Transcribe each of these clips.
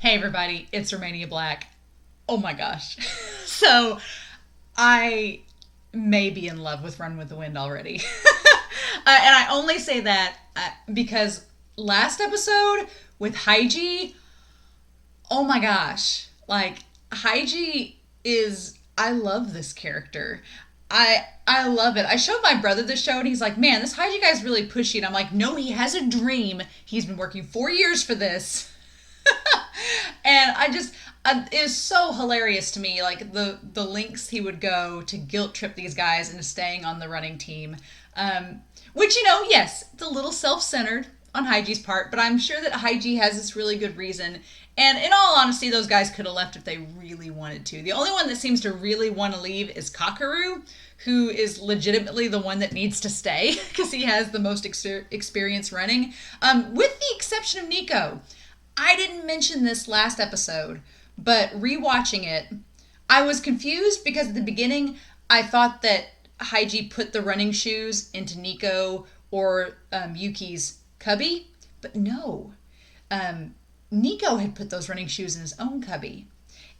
Hey everybody, it's Romania Black. Oh my gosh. So I may be in love with Run with the Wind already. And I only say that because last episode with Haiji, oh my gosh. Like, Haiji is, I love this character. I love it. I showed my brother the show and he's like, man, this Haiji guy's really pushy. And I'm like, no, he has a dream. He's been working 4 years for this. And it was so hilarious to me, like the lengths he would go to guilt trip these guys into staying on the running team. Which, yes, it's a little self-centered on Haiji's part, but I'm sure that Haiji has this really good reason. And in all honesty, those guys could have left if they really wanted to. The only one that seems to really want to leave is Kakeru, who is legitimately the one that needs to stay because he has the most experience running, with the exception of Nico. I didn't mention this last episode, but rewatching it, I was confused because at the beginning I thought that Haiji put the running shoes into Nico or Yuki's cubby, but no. Nico had put those running shoes in his own cubby.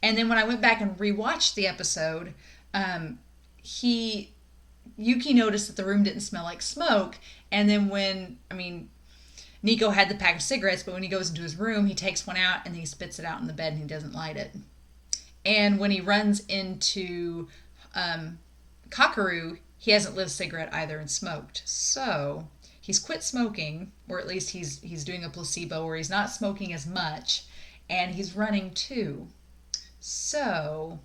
And then when I went back and rewatched the episode, Yuki noticed that the room didn't smell like smoke. And then Nico had the pack of cigarettes, but when he goes into his room, he takes one out and then he spits it out in the bed and he doesn't light it. And when he runs into Kakeru, he hasn't lit a cigarette either and smoked. So he's quit smoking, or at least he's doing a placebo where he's not smoking as much, and he's running too. So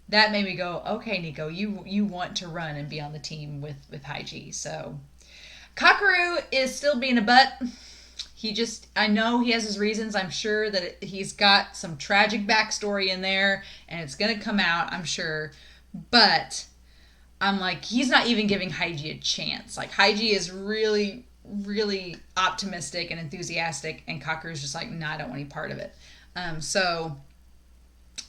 that made me go, okay, Nico, you want to run and be on the team with Haiji. So Kakeru is still being a butt. I know he has his reasons. I'm sure that he's got some tragic backstory in there, and it's going to come out, I'm sure. But I'm like, he's not even giving Haiji a chance. Like, Haiji is really, really optimistic and enthusiastic, and Kakeru's just like, nah, I don't want any part of it. So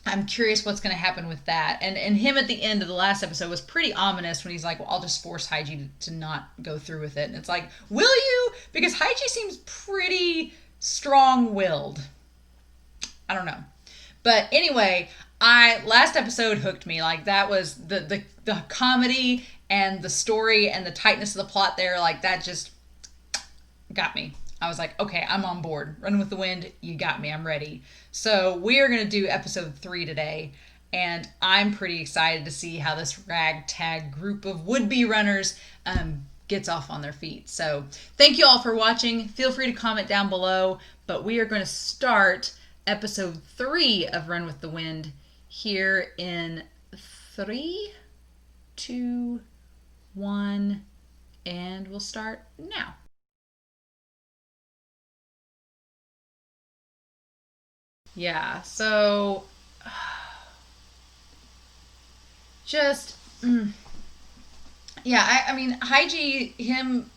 I'm curious what's going to happen with that. And him at the end of the last episode was pretty ominous when he's like, well, I'll just force Haiji to not go through with it. And it's like, will you? Because Haiji seems pretty strong-willed. I don't know. But anyway, last episode hooked me. Like, that was the comedy and the story and the tightness of the plot there. Like, that just got me. I was like, okay, I'm on board. Run with the Wind, you got me. I'm ready. So we are going to do episode 3 today, and I'm pretty excited to see how this ragtag group of would-be runners gets off on their feet. So thank you all for watching. Feel free to comment down below, but we are going to start episode 3 of Run with the Wind here in 3, 2, 1, and we'll start now. Yeah, so just yeah, I mean Haiji, him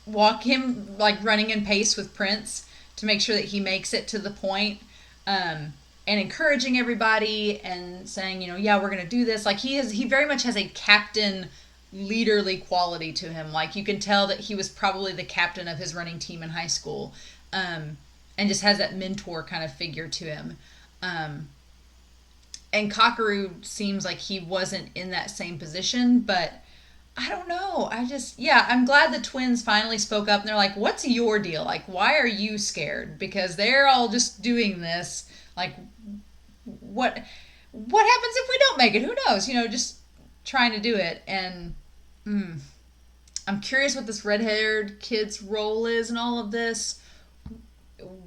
like running in pace with Prince to make sure that he makes it to the point, and encouraging everybody and saying, yeah, we're gonna do this. Like, he very much has a captain leaderly quality to him. Like, you can tell that he was probably the captain of his running team in high school, and just has that mentor kind of figure to him. And Kakeru seems like he wasn't in that same position, but I don't know. I'm glad the twins finally spoke up and they're like, what's your deal? Like, why are you scared? Because they're all just doing this. Like, what happens if we don't make it? Who knows? Just trying to do it. And I'm curious what this red-haired kid's role is in all of this,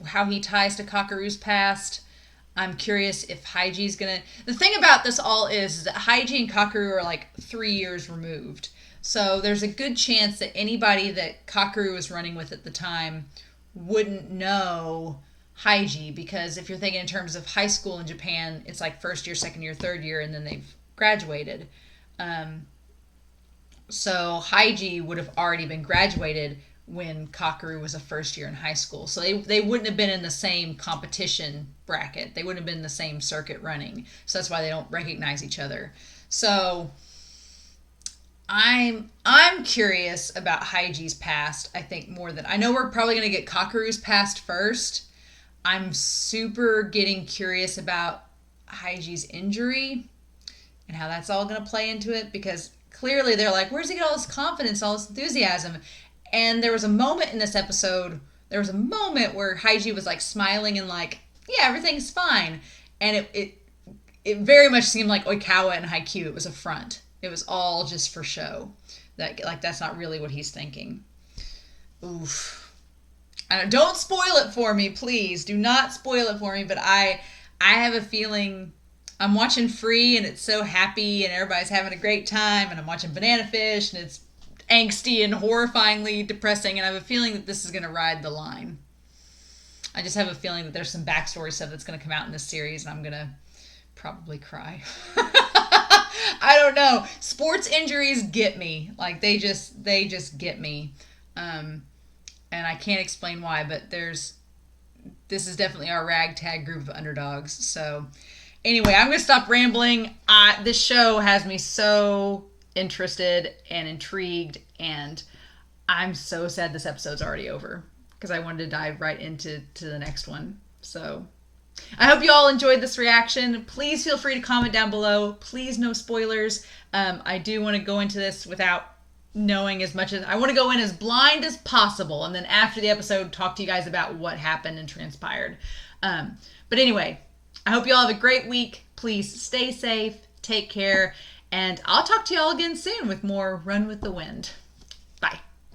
how he ties to Kakeru's past. I'm curious if Haiji's gonna... The thing about this all is that Haiji and Kakeru are like 3 years removed. So there's a good chance that anybody that Kakeru was running with at the time wouldn't know Haiji, because if you're thinking in terms of high school in Japan, it's like first year, second year, third year, and then they've graduated. So Haiji would have already been graduated when Kakeru was a first year in high school. So they wouldn't have been in the same competition bracket. They wouldn't have been in the same circuit running. So that's why they don't recognize each other. So I'm curious about Haiji's past, I think, more than... I know we're probably going to get Kakeru's past first. I'm super getting curious about Haiji's injury and how that's all going to play into it, because clearly they're like, where's he get all this confidence, all this enthusiasm? And there was a moment in this episode, where Haiji was like smiling and like, yeah, everything's fine. And it very much seemed like Oikawa and Haikyuu. It was a front. It was all just for show. That's not really what he's thinking. Oof. Don't spoil it for me, please. Do not spoil it for me. But I have a feeling I'm watching Free and it's so happy and everybody's having a great time, and I'm watching Banana Fish and it's angsty and horrifyingly depressing, and I have a feeling that this is going to ride the line. I just have a feeling that there's some backstory stuff that's going to come out in this series, and I'm going to probably cry. I don't know. Sports injuries get me. Like they just get me. And I can't explain why, but this is definitely our ragtag group of underdogs. So anyway, I'm going to stop rambling. This show has me so interested and intrigued, and I'm so sad this episode's already over, because I wanted to dive right into the next one. So I hope you all enjoyed this reaction. Please feel free to comment down below. Please, no spoilers. I do want to go into this without knowing as much as I want to go in as blind as possible, and then after the episode talk to you guys about what happened and transpired. But anyway, I hope you all have a great week. Please stay safe, take care, and I'll talk to you all again soon with more Run with the Wind.